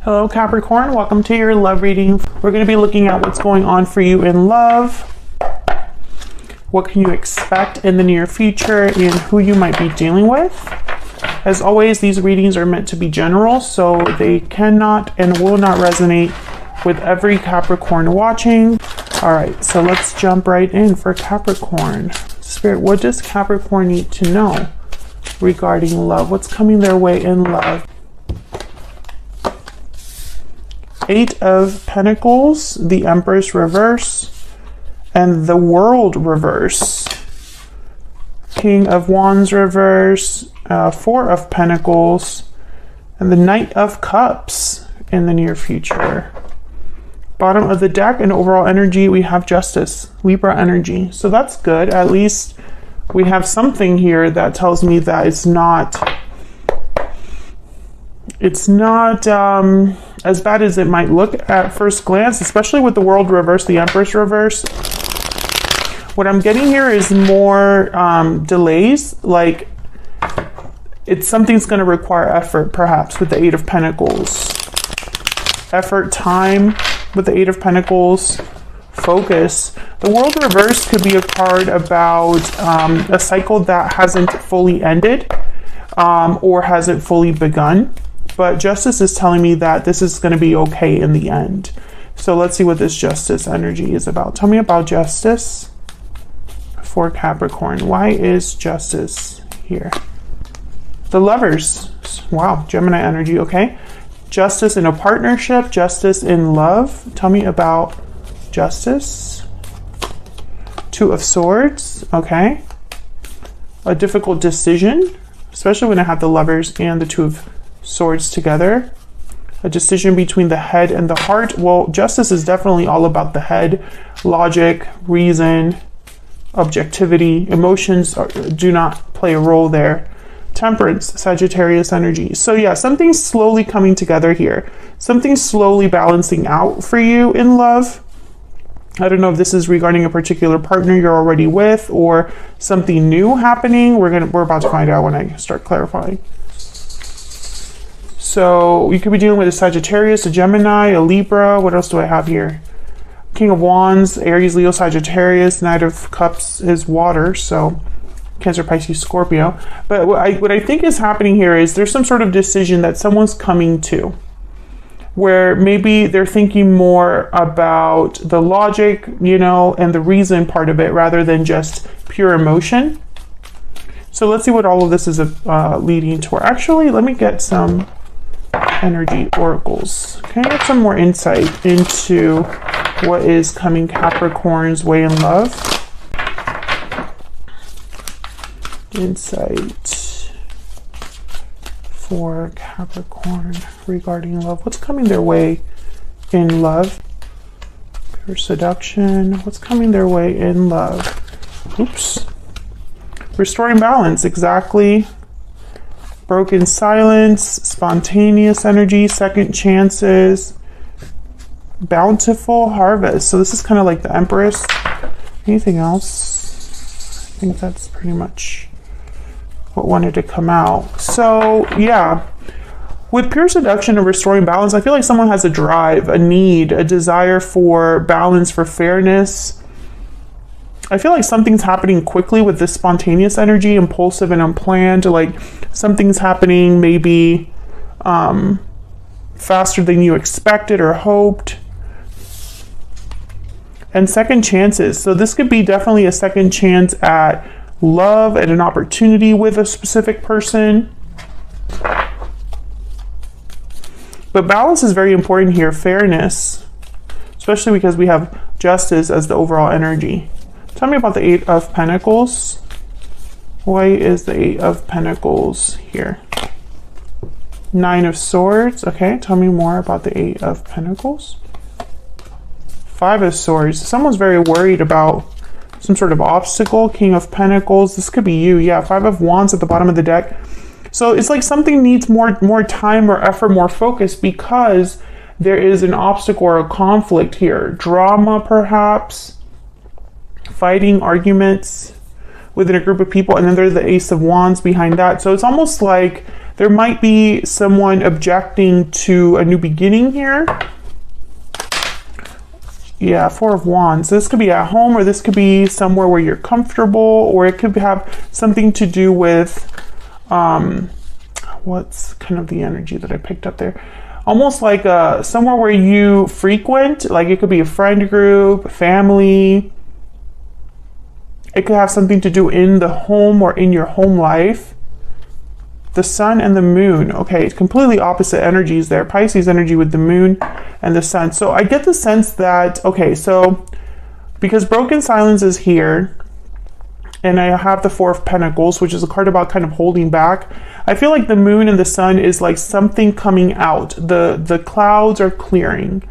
Hello Capricorn, welcome to your love reading. We're going to be looking at what's going on for you in love. What can you expect in the near future and who you might be dealing with. As always, these readings are meant to be general, so they cannot and will not resonate with every Capricorn watching. All right, so let's jump right in for Capricorn. Spirit, what does Capricorn need to know regarding love? What's coming their way in love? Eight of Pentacles, the Empress reverse, and the World reverse. King of Wands reverse, Four of Pentacles, and the Knight of Cups in the near future. Bottom of the deck and overall energy, we have Justice, Libra energy. So that's good. At least we have something here that tells me that it's not as bad as it might look at first glance, especially with the World reverse, the Empress reverse. What I'm getting here is more delays, like something's going to require effort, perhaps, with the Eight of Pentacles. Effort, time with the Eight of Pentacles, focus. The World reverse could be a card about a cycle that hasn't fully ended or hasn't fully begun. But Justice is telling me that this is going to be okay in the end. So let's see what this Justice energy is about. Tell me about Justice for Capricorn. Why is Justice here? The Lovers. Wow, Gemini energy, okay. Justice in a partnership, Justice in love. Tell me about Justice. Two of Swords, okay. A difficult decision, especially when I have the Lovers and the Two of Swords together. A decision between the head and the heart. Well, Justice is definitely all about the head. Logic, reason, objectivity. Emotions do not play a role there. Temperance, Sagittarius energy. So yeah, something's slowly coming together here. Something's slowly balancing out for you in love. I don't know if this is regarding a particular partner you're already with or something new happening. We're about to find out when I start clarifying. So you could be dealing with a Sagittarius, a Gemini, a Libra. What else do I have here? King of Wands, Aries, Leo, Sagittarius. Knight of Cups is water, so Cancer, Pisces, Scorpio. But what I think is happening here is there's some sort of decision that someone's coming to, where maybe they're thinking more about the logic, and the reason part of it rather than just pure emotion. So let's see what all of this is leading toward. Actually, let me get some energy oracles. Can I get some more insight into what is coming Capricorn's way in love? Insight for Capricorn regarding love. What's coming their way in love? Pure seduction. What's coming their way in love? Oops. Restoring balance. Exactly. Broken silence, spontaneous energy, second chances, bountiful harvest. So this is kind of like the Empress. Anything else? I think that's pretty much what wanted to come out. So yeah, with pure seduction and restoring balance, I feel like someone has a drive, a need, a desire for balance, for fairness. I feel like something's happening quickly with this spontaneous energy, impulsive and unplanned. Like something's happening maybe faster than you expected or hoped. And second chances. So this could be definitely a second chance at love, at an opportunity with a specific person. But balance is very important here. Fairness, especially because we have Justice as the overall energy. Tell me about the Eight of Pentacles. Why is the Eight of Pentacles here? Nine of Swords. Okay, tell me more about the Eight of Pentacles. Five of Swords. Someone's very worried about some sort of obstacle. King of Pentacles. This could be you. Yeah, Five of Wands at the bottom of the deck. So it's like something needs more time or effort, more focus, because there is an obstacle or a conflict here. Drama, perhaps. Fighting, arguments within a group of people, and then there's the Ace of Wands behind that. So it's almost like There might be someone objecting to a new beginning here. Yeah, Four of Wands. This could be at home, or this could be somewhere where you're comfortable, or it could have something to do with, what's kind of the energy that I picked up there? Almost like somewhere where you frequent, like it could be a friend group, family. It could have something to do in the home or in your home life. The sun and the moon. Okay, completely opposite energies there. Pisces energy with the moon and the sun. So I get the sense that, okay, so because broken silence is here, and I have the Four of Pentacles, which is a card about kind of holding back. I feel like the moon and the sun is like something coming out. The clouds are clearing.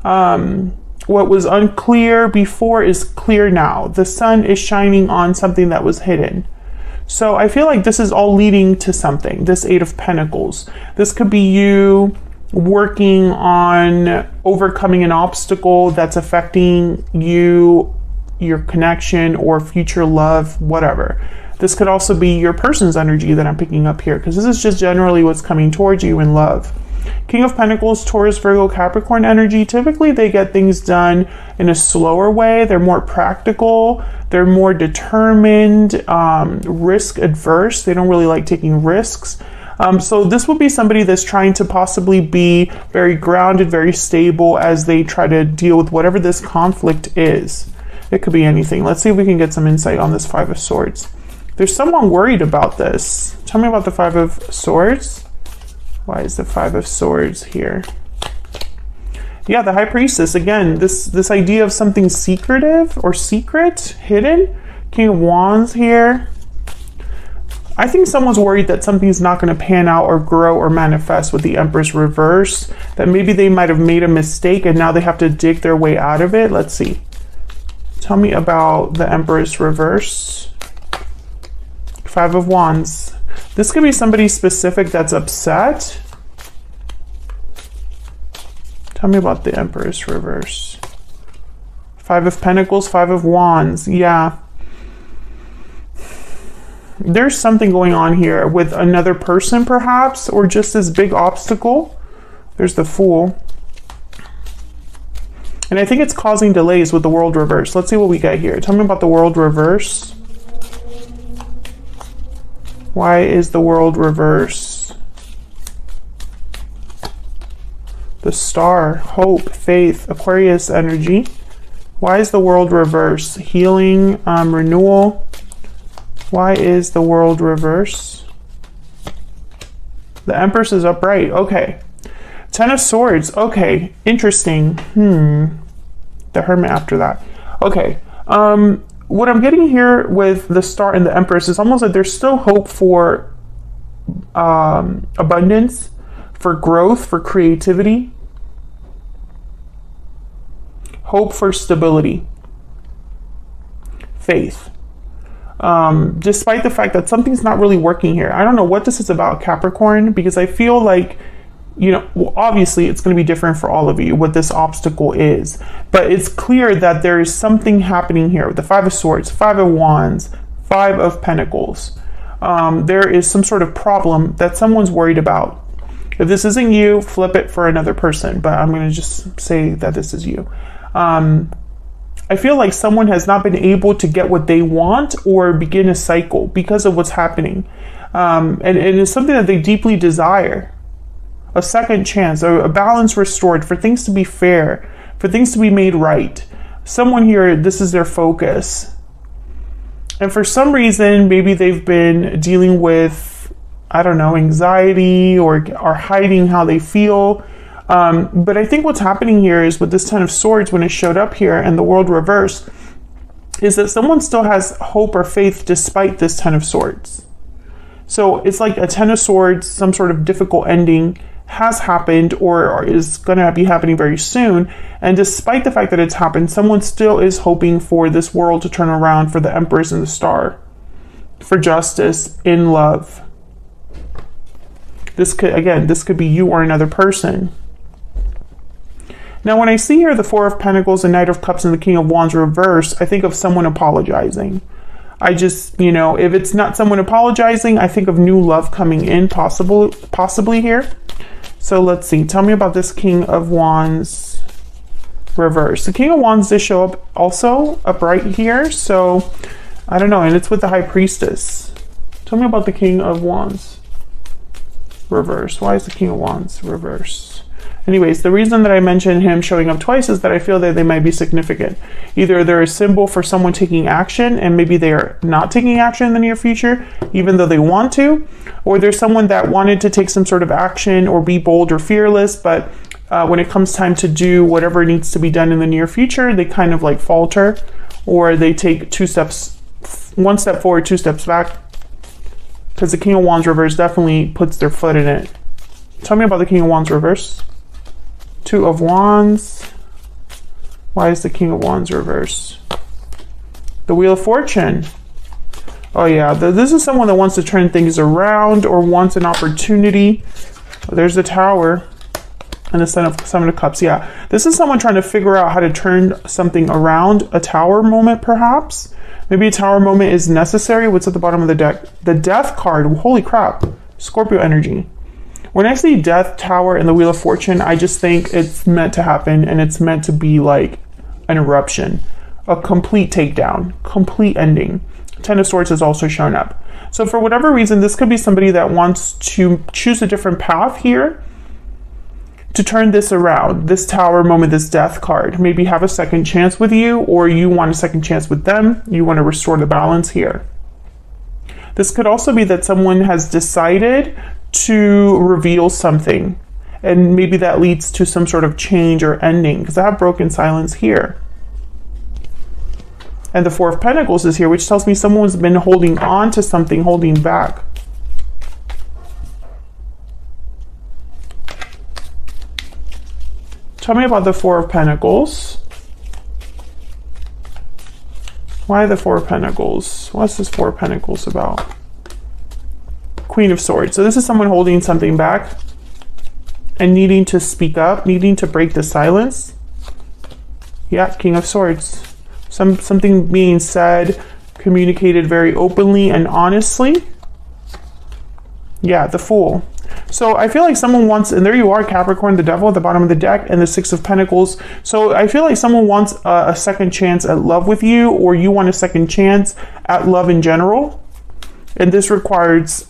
What was unclear before is clear now. The sun is shining on something that was hidden. So I feel like this is all leading to something, this Eight of Pentacles. This could be you working on overcoming an obstacle that's affecting you, your connection, or future love, whatever. This could also be your person's energy that I'm picking up here, because this is just generally what's coming towards you in love. King of Pentacles, Taurus, Virgo, Capricorn energy. Typically they get things done in a slower way. They're more practical. They're more determined, risk adverse. They don't really like taking risks. So this would be somebody that's trying to possibly be very grounded, very stable as they try to deal with whatever this conflict is. It could be anything. Let's see if we can get some insight on this Five of Swords. There's someone worried about this. Tell me about the Five of Swords. Why is the Five of Swords here? Yeah, the High Priestess. Again, this idea of something secretive or secret, hidden. King of Wands here. I think someone's worried that something's not going to pan out or grow or manifest with the Empress reverse. That maybe they might have made a mistake and now they have to dig their way out of it. Let's see. Tell me about the Empress reverse. Five of Wands. This could be somebody specific that's upset. Tell me about the Empress reverse. Five of Pentacles, Five of Wands. Yeah. There's something going on here with another person perhaps, or just this big obstacle. There's the Fool. And I think it's causing delays with the World reverse. Let's see what we get here. Tell me about the World reverse. Why is the World reverse? The Star, hope, faith, Aquarius energy. Why is the World reverse? Healing, renewal. Why is the World reverse? The Empress is upright. Okay. Ten of Swords. Okay. Interesting. The Hermit after that. Okay. What I'm getting here with the Star and the Empress is almost like there's still hope for abundance, for growth, for creativity. Hope for stability. Faith. Despite the fact that something's not really working here. I don't know what this is about, Capricorn, because I feel like, you know, well, obviously it's going to be different for all of you what this obstacle is, but it's clear that there is something happening here with the Five of Swords, Five of Wands, Five of Pentacles. There is some sort of problem that someone's worried about. If this isn't you, flip it for another person, but I'm going to just say that this is you. I feel like someone has not been able to get what they want or begin a cycle because of what's happening. And it's something that they deeply desire. A second chance, a balance restored, for things to be fair, for things to be made right. Someone here, this is their focus. And for some reason, maybe they've been dealing with, I don't know, anxiety or hiding how they feel. But I think what's happening here is with this Ten of Swords, when it showed up here and the World reverse, is that someone still has hope or faith despite this Ten of Swords. So it's like a Ten of Swords, some sort of difficult ending has happened or is going to be happening very soon. And despite the fact that it's happened, someone still is hoping for this world to turn around, for the Empress and the Star, for justice, in love. This could be you or another person. Now, when I see here the Four of Pentacles, the Knight of Cups, and the King of Wands reverse, I think of someone apologizing. I just, you know, if it's not someone apologizing, I think of new love coming in, possibly here. So let's see. Tell me about this King of Wands reverse. The King of Wands does show up also upright here. So I don't know. And it's with the High Priestess. Tell me about the King of Wands reverse. Why is the King of Wands reverse? Anyways, the reason that I mentioned him showing up twice is that I feel that they might be significant. Either they're a symbol for someone taking action and maybe they are not taking action in the near future, even though they want to, or there's someone that wanted to take some sort of action or be bold or fearless, but when it comes time to do whatever needs to be done in the near future, they kind of like falter, or they take one step forward, 2 steps back, because the King of Wands reverse definitely puts their foot in it. Tell me about the King of Wands reverse. 2 of Wands. Why is the King of Wands reverse? The Wheel of Fortune. Oh yeah, this is someone that wants to turn things around or wants an opportunity. There's the Tower and the Seven of Cups. Yeah, this is someone trying to figure out how to turn something around. A Tower moment, perhaps. Maybe a Tower moment is necessary. What's at the bottom of the deck? The Death card. Holy crap. Scorpio energy. When I see Death, Tower, and the Wheel of Fortune, I just think it's meant to happen, and it's meant to be like an eruption, a complete takedown, complete ending. 10 of Swords has also shown up. So for whatever reason, this could be somebody that wants to choose a different path here to turn this around, this Tower moment, this Death card. Maybe have a second chance with you, or you want a second chance with them. You want to restore the balance here. This could also be that someone has decided to reveal something, and maybe that leads to some sort of change or ending, because I have broken silence here. And the Four of Pentacles is here, which tells me someone's been holding on to something, holding back. Tell me about the Four of Pentacles. Why the Four of Pentacles? What's this Four of Pentacles about? Queen of Swords. So this is someone holding something back and needing to speak up, needing to break the silence. Yeah, King of Swords. Something being said, communicated very openly and honestly. Yeah, the Fool. So I feel like someone wants, and there you are, Capricorn, the Devil at the bottom of the deck, and the Six of Pentacles. So I feel like someone wants a second chance at love with you, or you want a second chance at love in general. And this requires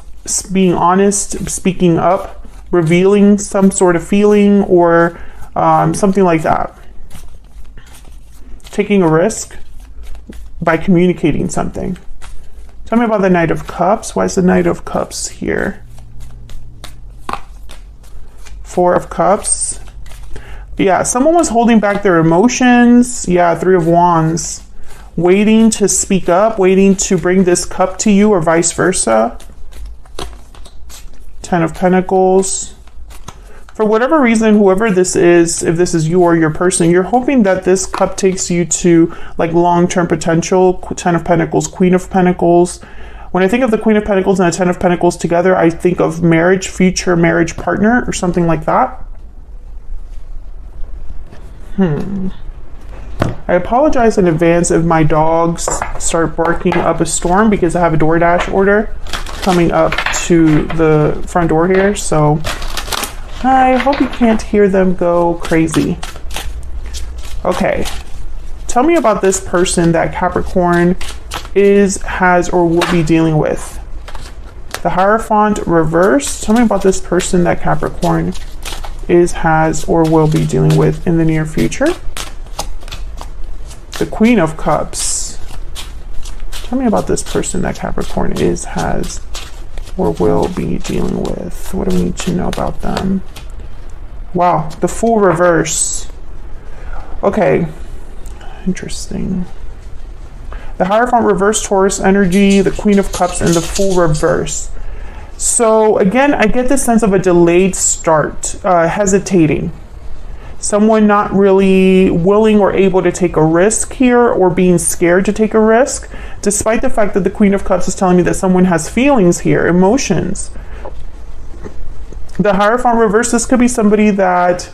being honest, speaking up, revealing some sort of feeling, or something like that. Taking a risk by communicating something. Tell me about the Knight of Cups. Why is the Knight of Cups here? Four of Cups. Yeah, someone was holding back their emotions. Yeah, Three of Wands. Waiting to speak up, waiting to bring this cup to you, or vice versa. 10 of Pentacles. For whatever reason, whoever this is, if this is you or your person, you're hoping that this cup takes you to like long-term potential. 10 of Pentacles, Queen of Pentacles. When I think of the Queen of Pentacles and the 10 of Pentacles together, I think of marriage, future marriage partner, or something like that. I apologize in advance if my dogs start barking up a storm, because I have a DoorDash order coming up to the front door here, so I hope you can't hear them go crazy. Okay, tell me about this person that Capricorn is, has, or will be dealing with. The Hierophant reverse. Tell me about this person that Capricorn is, has, or will be dealing with in the near future. The Queen of Cups. Tell me about this person that Capricorn is, has, or will be dealing with. What do we need to know about them? Wow, the Fool reverse. Okay, interesting. The Hierophant reverse, Taurus energy, the Queen of Cups, and the Fool reverse. So again, I get the sense of a delayed start, hesitating. Someone not really willing or able to take a risk here, or being scared to take a risk, despite the fact that the Queen of Cups is telling me that someone has feelings here, emotions. The Hierophant reverse, this could be somebody that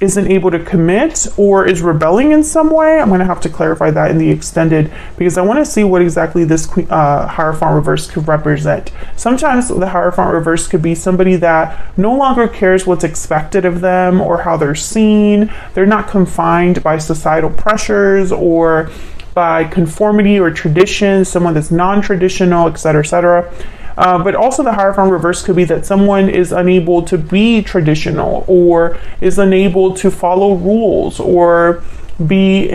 isn't able to commit or is rebelling in some way. I'm going to have to clarify that in the extended, because I want to see what exactly this Hierophant reverse could represent. Sometimes the Hierophant reverse could be somebody that no longer cares what's expected of them or how they're seen. They're not confined by societal pressures or by conformity or tradition, someone that's non-traditional, etc., etc. But also the Hierophant reverse could be that someone is unable to be traditional or is unable to follow rules or be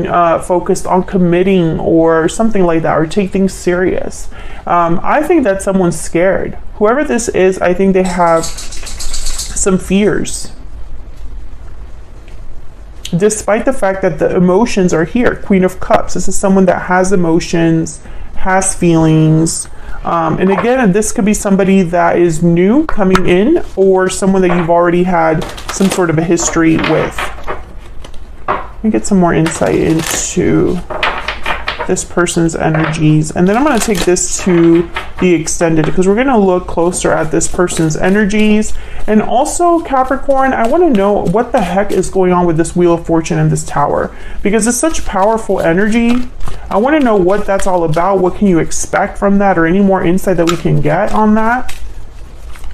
focused on committing or something like that, or take things serious. I think that someone's scared. Whoever this is, I think they have some fears. Despite the fact that the emotions are here. Queen of Cups. This is someone that has emotions, has feelings. And again, this could be somebody that is new coming in, or someone that you've already had some sort of a history with. Let me get some more insight into this person's energies. And then I'm going to take this to the extended, because we're going to look closer at this person's energies. And also, Capricorn, I want to know what the heck is going on with this Wheel of Fortune and this Tower, because it's such powerful energy. I want to know what that's all about. What can you expect from that, or any more insight that we can get on that?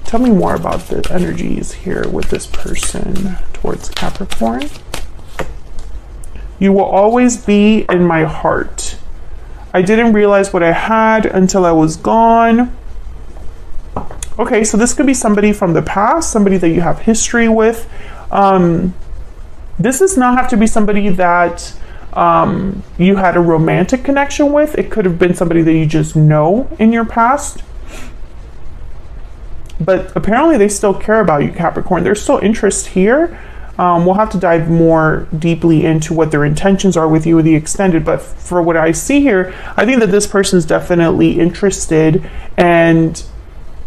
Tell me more about the energies here with this person towards Capricorn. You will always be in my heart. I didn't realize what I had until I was gone. Okay, so this could be somebody from the past, somebody that you have history with. This does not have to be somebody that you had a romantic connection with. It could have been somebody that you just know in your past. But apparently they still care about you, Capricorn. There's still interest here. We'll have to dive more deeply into what their intentions are with you with the extended. But for what I see here, I think that this person is definitely interested and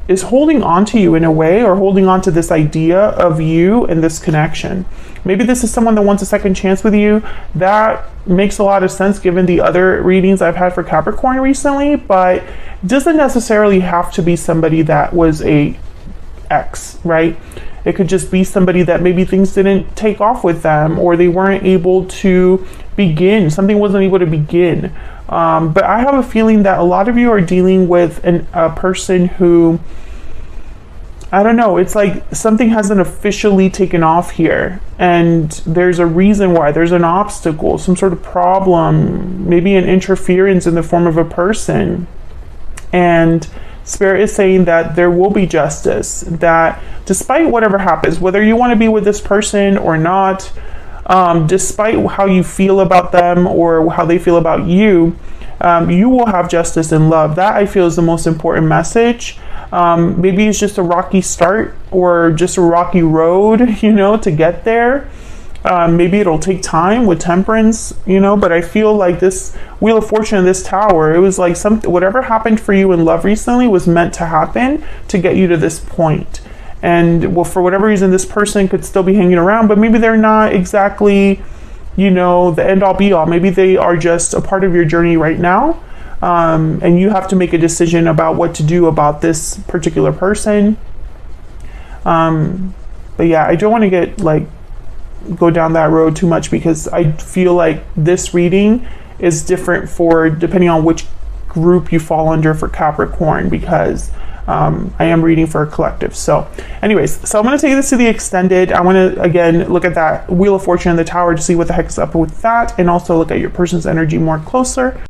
is holding on to you in a way, or holding on to this idea of you and this connection. Maybe this is someone that wants a second chance with you. That makes a lot of sense given the other readings I've had for Capricorn recently, but doesn't necessarily have to be somebody that was a ex, right? It could just be somebody that maybe things didn't take off with them, or they weren't able to begin. Something wasn't able to begin. But I have a feeling that a lot of you are dealing with a person who, I don't know, it's like something hasn't officially taken off here. And there's a reason why. There's an obstacle, some sort of problem, maybe an interference in the form of a person. And Spirit is saying that there will be justice, that despite whatever happens, whether you want to be with this person or not, despite how you feel about them or how they feel about you, you will have justice and love. That, I feel, is the most important message. Maybe it's just a rocky start or just a rocky road, to get there. Maybe it'll take time with Temperance, but I feel like this Wheel of Fortune and this Tower, it was like whatever happened for you in love recently was meant to happen to get you to this point. And well, for whatever reason, this person could still be hanging around, but maybe they're not exactly, the end all be all. Maybe they are just a part of your journey right now. And you have to make a decision about what to do about this particular person. But yeah, I don't want to go down that road too much, because I feel like this reading is different depending on which group you fall under for Capricorn, because I am reading for a collective. So anyways, so I'm going to take this to the extended. I want to again look at that Wheel of Fortune and the Tower to see what the heck is up with that, and also look at your person's energy more closer.